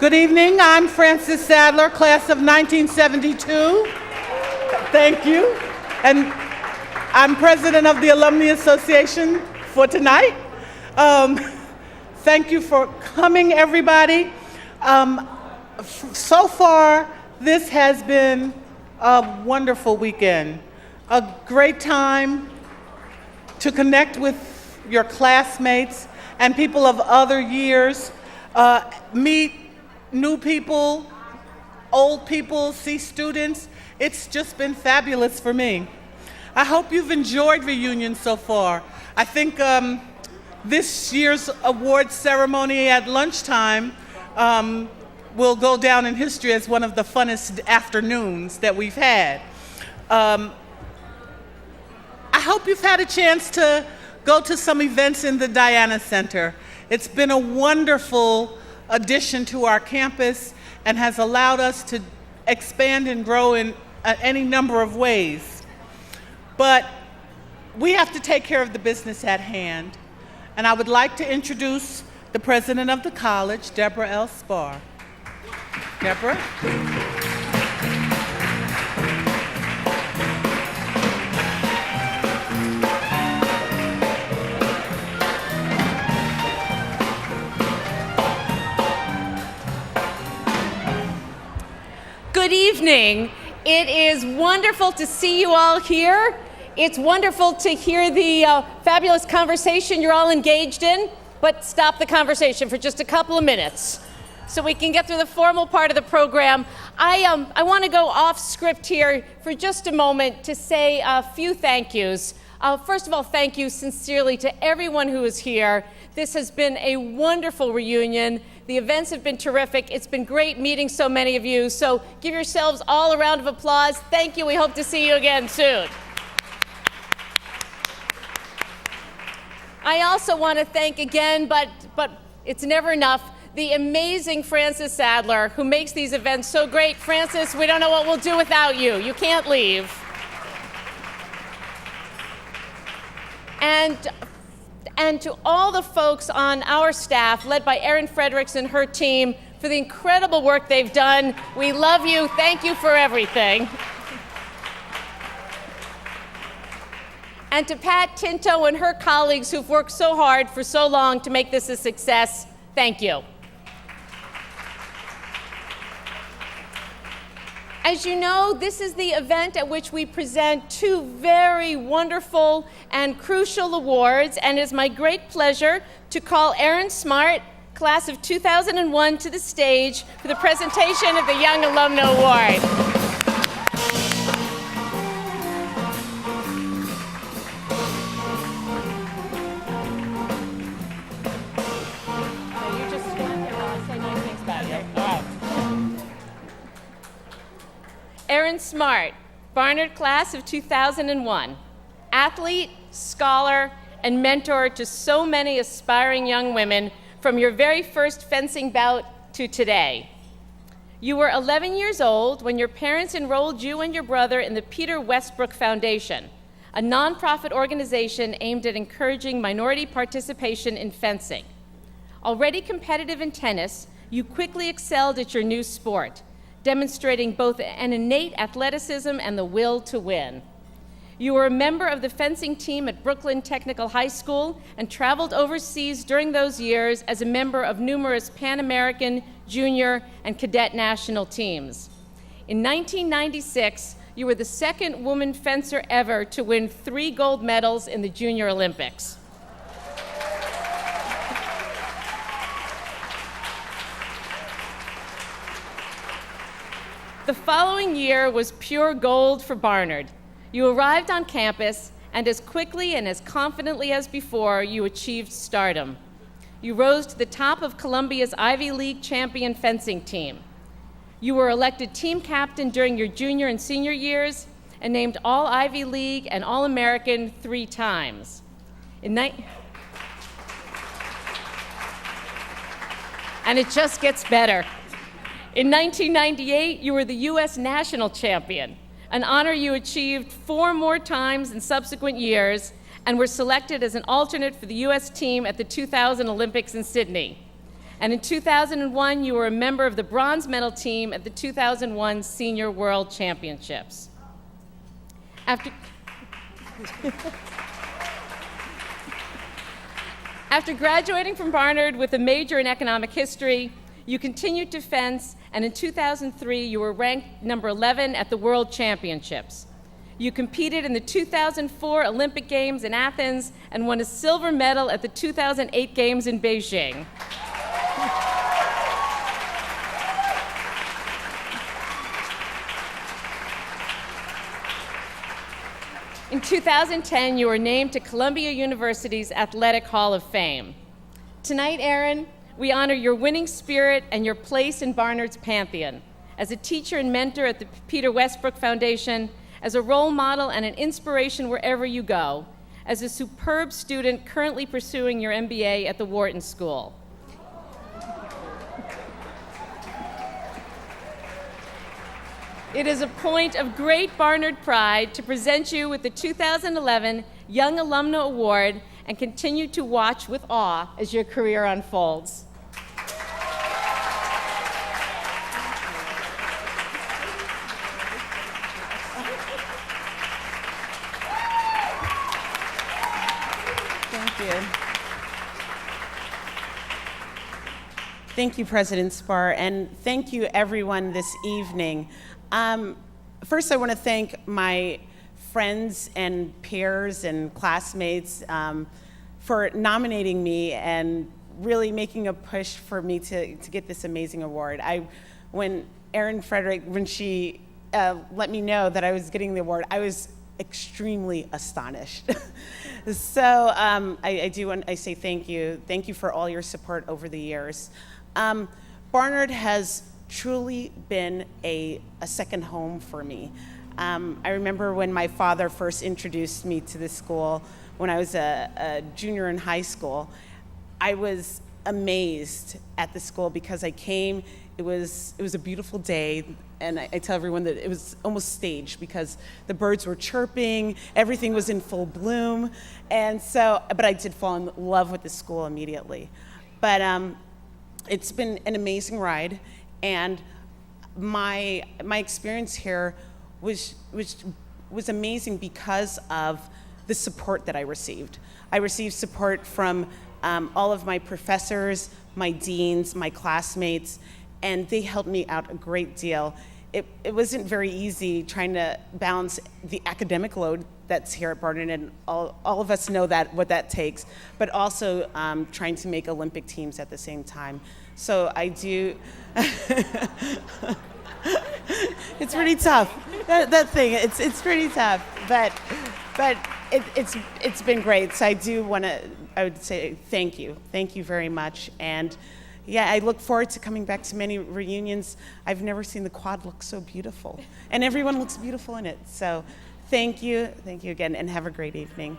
Good evening, I'm Frances Sadler, class of 1972. Thank you. And I'm president of the Alumni Association for tonight. Thank you for coming, everybody. So far, this has been a wonderful weekend. A great time to connect with your classmates and people of other years, meet new people, old people, see students. It's just been fabulous for me. I hope you've enjoyed reunion so far. I think this year's award ceremony at lunchtime will go down in history as one of the funnest afternoons that we've had. I hope you've had a chance to go to some events in the Diana Center. It's been a wonderful addition to our campus and has allowed us to expand and grow in any number of ways. But we have to take care of the business at hand. And I would like to introduce the president of the college, Debora L. Spar. Debora? Good evening. It is wonderful to see you all here. It's wonderful to hear the fabulous conversation you're all engaged in, but stop the conversation for just a couple of minutes so we can get through the formal part of the program. I want to go off script here for just a moment to say a few thank yous. First of all, thank you sincerely to everyone who is here. This has been a wonderful reunion. The events have been terrific. It's been great meeting so many of you. So give yourselves all a round of applause. Thank you. We hope to see you again soon. I also want to thank again, but it's never enough, the amazing Frances Sadler, who makes these events so great. Frances, we don't know what we'll do without you. You can't leave. And to all the folks on our staff, led by Erinn Fredericks and her team, for the incredible work they've done. We love you. Thank you for everything. And to Pat Tinto and her colleagues who've worked so hard for so long to make this a success, thank you. As you know, this is the event at which we present two very wonderful and crucial awards, and it's my great pleasure to call Erinn Smart, class of 2001, to the stage for the presentation of the Young Alumna Award. Erinn Smart, Barnard class of 2001, athlete, scholar, and mentor to so many aspiring young women from your very first fencing bout to today. You were 11 years old when your parents enrolled you and your brother in the Peter Westbrook Foundation, a nonprofit organization aimed at encouraging minority participation in fencing. Already competitive in tennis, you quickly excelled at your new sport, demonstrating both an innate athleticism and the will to win. You were a member of the fencing team at Brooklyn Technical High School and traveled overseas during those years as a member of numerous Pan American, junior, and cadet national teams. In 1996, you were the second woman fencer ever to win 3 gold medals in the Junior Olympics. The following year was pure gold for Barnard. You arrived on campus, and as quickly and as confidently as before, you achieved stardom. You rose to the top of Columbia's Ivy League champion fencing team. You were elected team captain during your junior and senior years, and named All-Ivy League and All-American 3 times. And it just gets better. In 1998, you were the U.S. national champion, an honor you achieved 4 more times in subsequent years, and were selected as an alternate for the U.S. team at the 2000 Olympics in Sydney. And in 2001, you were a member of the bronze medal team at the 2001 Senior World Championships. After graduating from Barnard with a major in economic history, you continued to fence, and in 2003, you were ranked number 11 at the World Championships. You competed in the 2004 Olympic Games in Athens and won a silver medal at the 2008 Games in Beijing. In 2010, you were named to Columbia University's Athletic Hall of Fame. Tonight, Erinn, we honor your winning spirit and your place in Barnard's pantheon. As a teacher and mentor at the Peter Westbrook Foundation, as a role model and an inspiration wherever you go, as a superb student currently pursuing your MBA at the Wharton School. It is a point of great Barnard pride to present you with the 2011 Young Alumna Award and continue to watch with awe as your career unfolds. Thank you. Thank you, President Spar, and thank you, everyone, this evening. First, I want to thank my friends and peers and classmates for nominating me and really making a push for me to get this amazing award. When Erin Frederick, when she let me know that I was getting the award, I was extremely astonished. So I say thank you. Thank you for all your support over the years. Barnard has truly been a second home for me. I remember when my father first introduced me to this school when I was a junior in high school. I was amazed at the school because I came, it was a beautiful day, and I tell everyone that it was almost staged because the birds were chirping, everything was in full bloom, and so, but I did fall in love with the school immediately. But it's been an amazing ride, and my experience here was amazing because of the support that I received. I received support from all of my professors, my deans, my classmates, and they helped me out a great deal. It wasn't very easy trying to balance the academic load that's here at Barnard, and all of us know what that takes, but also trying to make Olympic teams at the same time. So I do, it's pretty tough, that thing, it's pretty tough, but it's been great. So I would say thank you very much. And yeah, I look forward to coming back to many reunions. I've never seen the quad look so beautiful, and everyone looks beautiful in it. So thank you again, and have a great evening.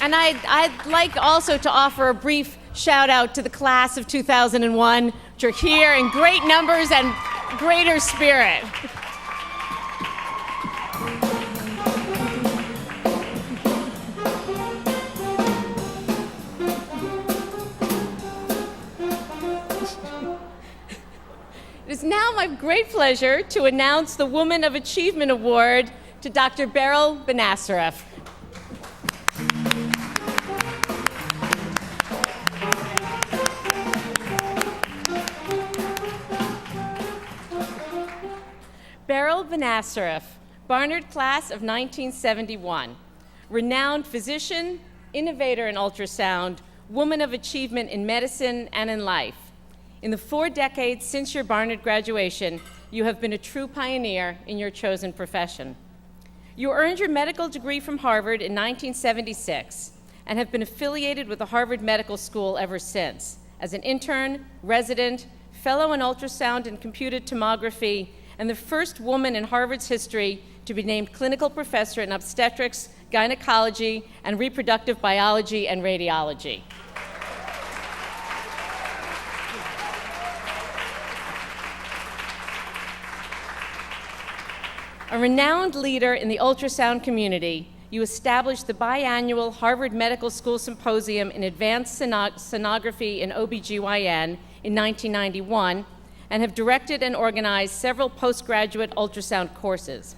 And I'd like also to offer a brief shout out to the class of 2001, which are here in great numbers and greater spirit. It is now my great pleasure to announce the Woman of Achievement Award to Dr. Beryl Benacerraf. Beryl Benacerraf, Barnard class of 1971, renowned physician, innovator in ultrasound, woman of achievement in medicine and in life. In the 4 decades since your Barnard graduation, you have been a true pioneer in your chosen profession. You earned your medical degree from Harvard in 1976 and have been affiliated with the Harvard Medical School ever since, as an intern, resident, fellow in ultrasound and computed tomography, and the first woman in Harvard's history to be named clinical professor in obstetrics, gynecology, and reproductive biology and radiology. A renowned leader in the ultrasound community, you established the biannual Harvard Medical School Symposium in Advanced Sonography in OBGYN in 1991 and have directed and organized several postgraduate ultrasound courses.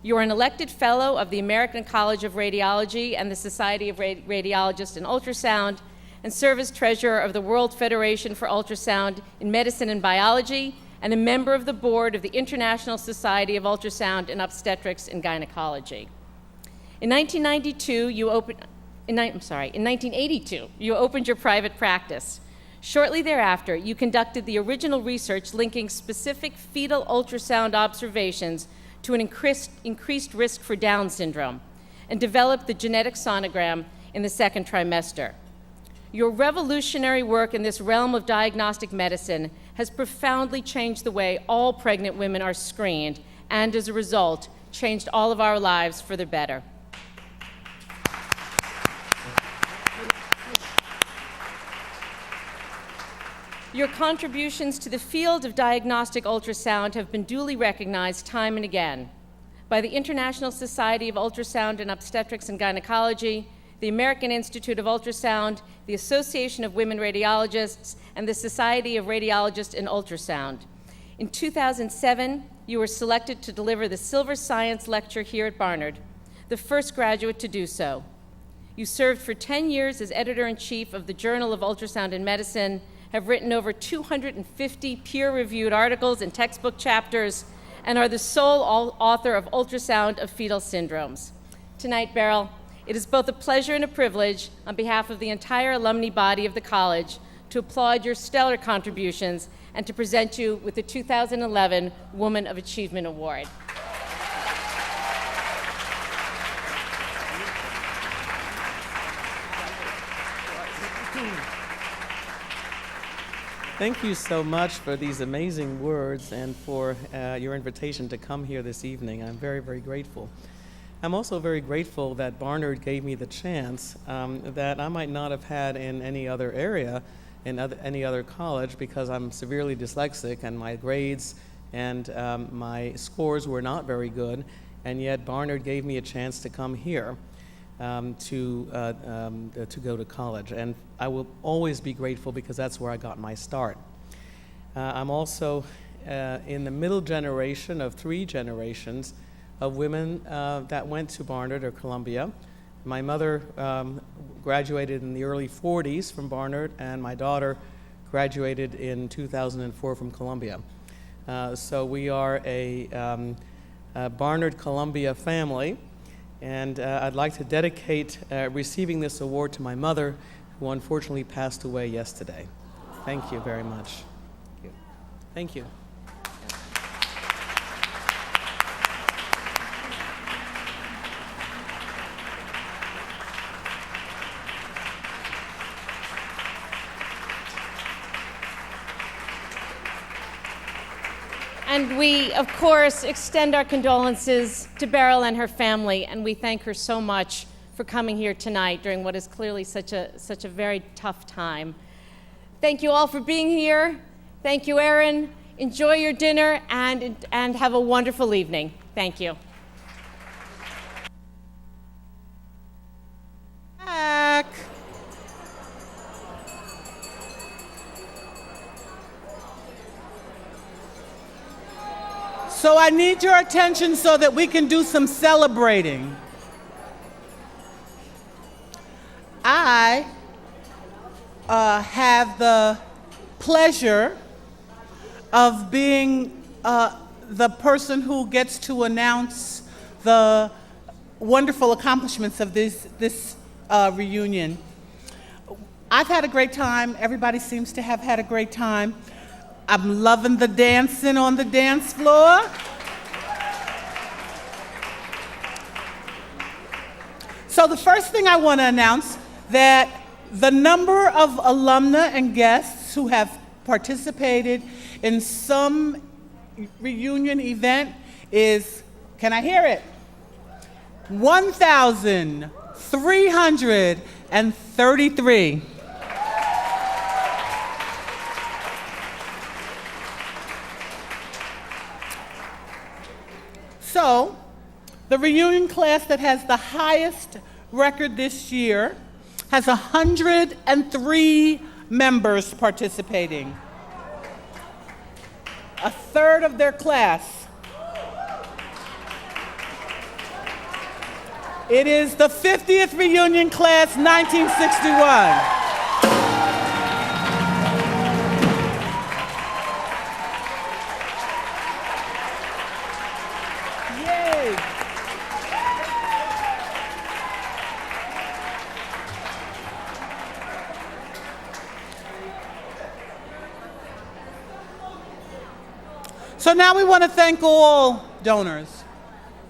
You are an elected fellow of the American College of Radiology and the Society of Radiologists in Ultrasound, and serve as treasurer of the World Federation for Ultrasound in Medicine and Biology, and a member of the board of the International Society of Ultrasound in Obstetrics and Gynecology. In 1982, in 1982, you opened your private practice. Shortly thereafter, you conducted the original research linking specific fetal ultrasound observations to an increased risk for Down syndrome, and developed the genetic sonogram in the second trimester. Your revolutionary work in this realm of diagnostic medicine has profoundly changed the way all pregnant women are screened, and as a result, changed all of our lives for the better. Your contributions to the field of diagnostic ultrasound have been duly recognized time and again by the International Society of Ultrasound in Obstetrics and Gynecology, the American Institute of Ultrasound, the Association of Women Radiologists, and the Society of Radiologists in Ultrasound. In 2007, you were selected to deliver the Silver Science Lecture here at Barnard, the first graduate to do so. You served for 10 years as editor-in-chief of the Journal of Ultrasound in Medicine, have written over 250 peer-reviewed articles and textbook chapters, and are the sole author of Ultrasound of Fetal Syndromes. Tonight, Beryl, it is both a pleasure and a privilege, on behalf of the entire alumni body of the college, to applaud your stellar contributions and to present you with the 2011 Woman of Achievement Award. Thank you so much for these amazing words and for your invitation to come here this evening. I'm very, very grateful. I'm also very grateful that Barnard gave me the chance that I might not have had in any other area, in any other college, because I'm severely dyslexic and my grades and my scores were not very good, and yet Barnard gave me a chance to come here to go to college. And I will always be grateful because that's where I got my start. I'm also in the middle generation of 3 generations of women that went to Barnard or Columbia. My mother graduated in the early 40s from Barnard, and my daughter graduated in 2004 from Columbia. So we are a Barnard-Columbia family, and I'd like to dedicate receiving this award to my mother, who unfortunately passed away yesterday. Thank you very much. Thank you. And we, of course, extend our condolences to Beryl and her family, and we thank her so much for coming here tonight during what is clearly such a very tough time. Thank you all for being here. Thank you, Erinn. Enjoy your dinner and have a wonderful evening. Thank you. Back. So I need your attention so that we can do some celebrating. I have the pleasure of being the person who gets to announce the wonderful accomplishments of this reunion. I've had a great time. Everybody seems to have had a great time. I'm loving the dancing on the dance floor. So the first thing I want to announce that the number of alumna and guests who have participated in some reunion event is, can I hear it? 1,333. So, the reunion class that has the highest record this year has 103 members participating. A third of their class. It is the 50th reunion class, 1961. So now we want to thank all donors.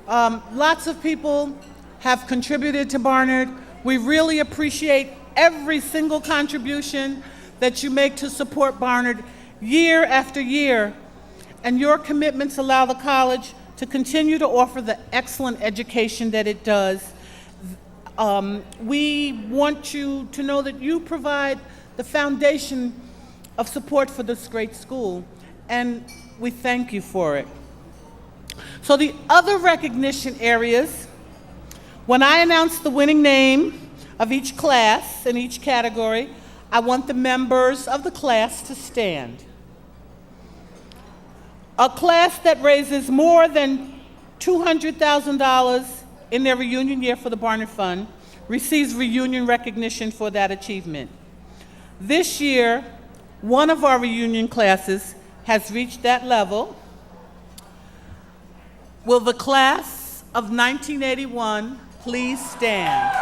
Lots of people have contributed to Barnard. We really appreciate every single contribution that you make to support Barnard year after year. And your commitments allow the college to continue to offer the excellent education that it does. We want you to know that you provide the foundation of support for this great school, and we thank you for it. So the other recognition areas, when I announce the winning name of each class in each category, I want the members of the class to stand. A class that raises more than $200,000 in their reunion year for the Barnard Fund receives reunion recognition for that achievement. This year, one of our reunion classes has reached that level. Will the class of 1981 please stand?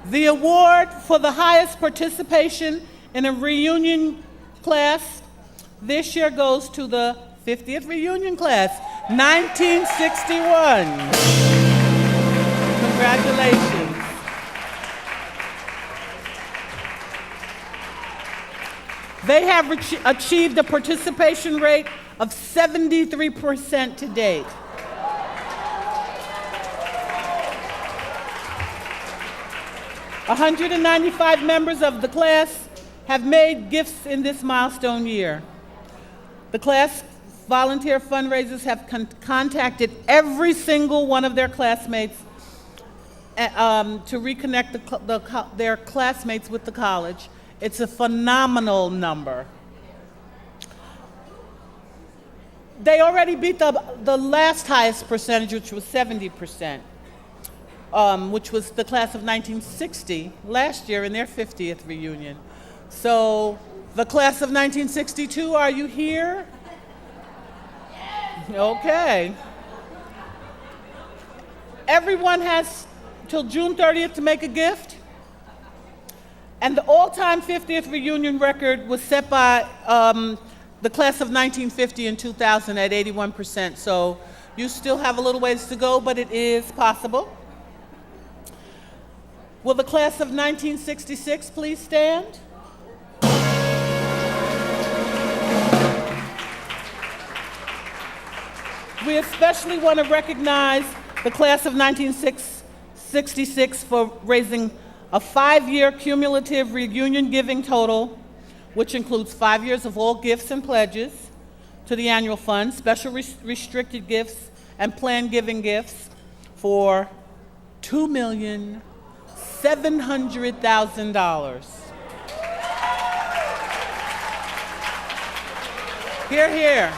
The award for the highest participation in a reunion class this year goes to the 50th reunion class, 1961. Congratulations. They have achieved a participation rate of 73% to date. $195 members of the class have made gifts in this milestone year. The class volunteer fundraisers have contacted every single one of their classmates to reconnect their classmates with the college. It's a phenomenal number. They already beat the last highest percentage, which was 70%. Which was the class of 1960 last year in their 50th reunion. So the class of 1962, are you here? Okay. Everyone has till June 30th to make a gift. And the all-time 50th reunion record was set by the class of 1950 and 2000 at 81%. So you still have a little ways to go, but it is possible. Will the class of 1966 please stand? We especially want to recognize the class of 1966 for raising a 5-year cumulative reunion giving total, which includes 5 years of all gifts and pledges to the annual fund, special restricted gifts, and planned giving gifts for $2,700,000. Hear, hear.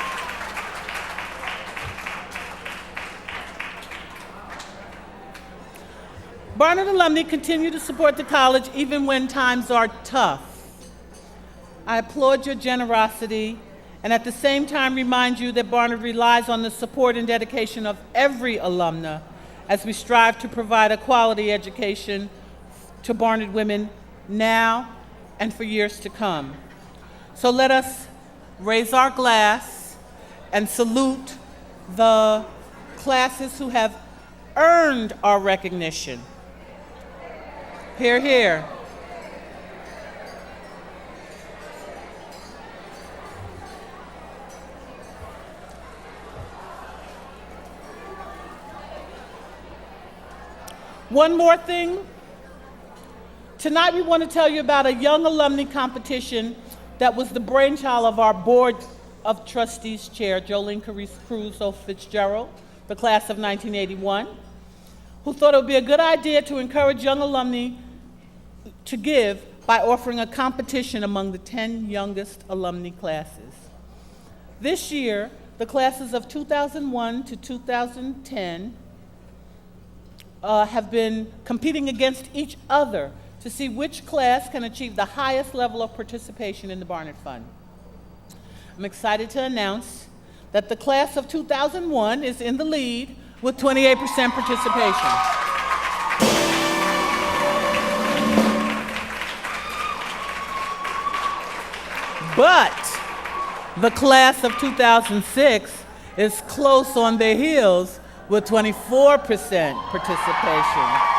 Barnard alumni continue to support the college even when times are tough. I applaud your generosity and at the same time remind you that Barnard relies on the support and dedication of every alumna as we strive to provide a quality education to Barnard women now and for years to come. So let us raise our glass and salute the classes who have earned our recognition. Hear, hear. One more thing. Tonight we want to tell you about a Young Alumni competition that was the brainchild of our Board of Trustees Chair, Jolene Caruso Fitzgerald, the class of 1981, who thought it would be a good idea to encourage young alumni to give by offering a competition among the 10 youngest alumni classes. This year, the classes of 2001 to 2010 have been competing against each other to see which class can achieve the highest level of participation in the Barnard Fund. I'm excited to announce that the class of 2001 is in the lead with 28% participation. But the class of 2006 is close on their heels with 24% participation.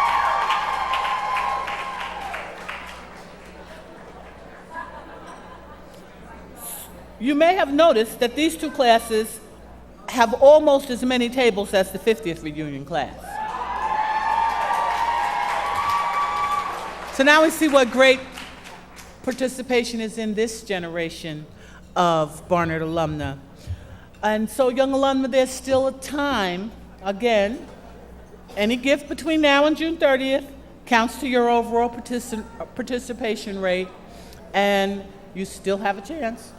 You may have noticed that these two classes have almost as many tables as the 50th reunion class. So now we see what great participation is in this generation of Barnard alumna. And so, young alumna, there's still a time. Again, any gift between now and June 30th counts to your overall participation rate, and you still have a chance.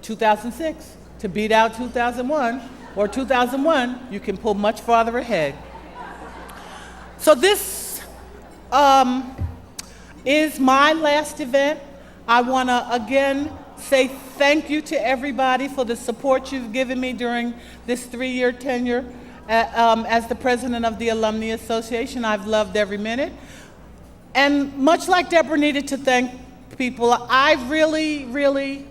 2006 to beat out 2001, or 2001, you can pull much farther ahead. So this is my last event. I want to again say thank you to everybody for the support you've given me during this 3-year tenure as the president of the Alumni Association. I've loved every minute. And much like Deborah needed to thank people, I really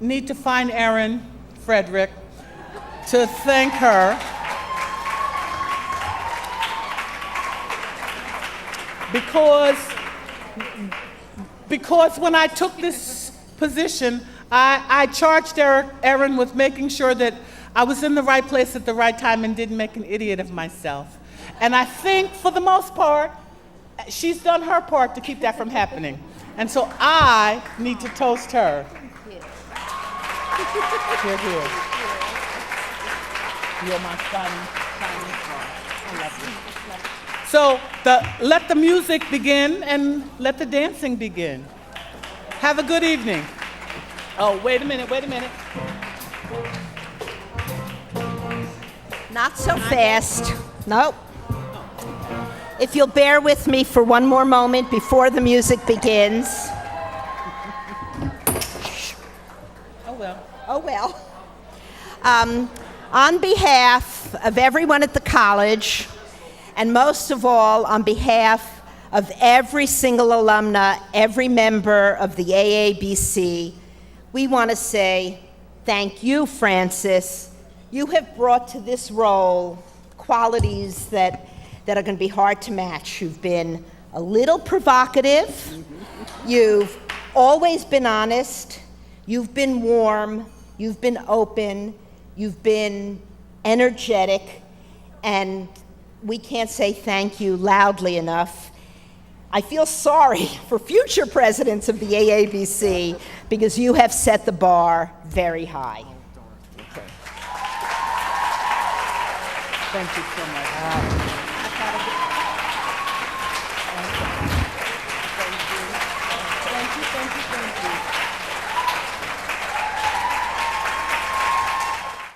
need to find Erinn Frederick to thank her. Because when I took this position, I charged Erinn with making sure that I was in the right place at the right time and didn't make an idiot of myself. And I think, for the most part, she's done her part to keep that from happening. And so I need to toast her. Here, here. You're my shining star. I love you. So let the music begin and let the dancing begin. Have a good evening. Oh, wait a minute. Not so fast. Nope. If you'll bear with me for one more moment before the music begins. Oh, well. On behalf of everyone at the college, and most of all on behalf of every single alumna, every member of the AABC, we want to say thank you, Frances. You have brought to this role qualities that are going to be hard to match. You've been a little provocative. You've always been honest. You've been warm. You've been open. You've been energetic. And we can't say thank you loudly enough. I feel sorry for future presidents of the AABC because you have set the bar very high. Okay. Thank you so much.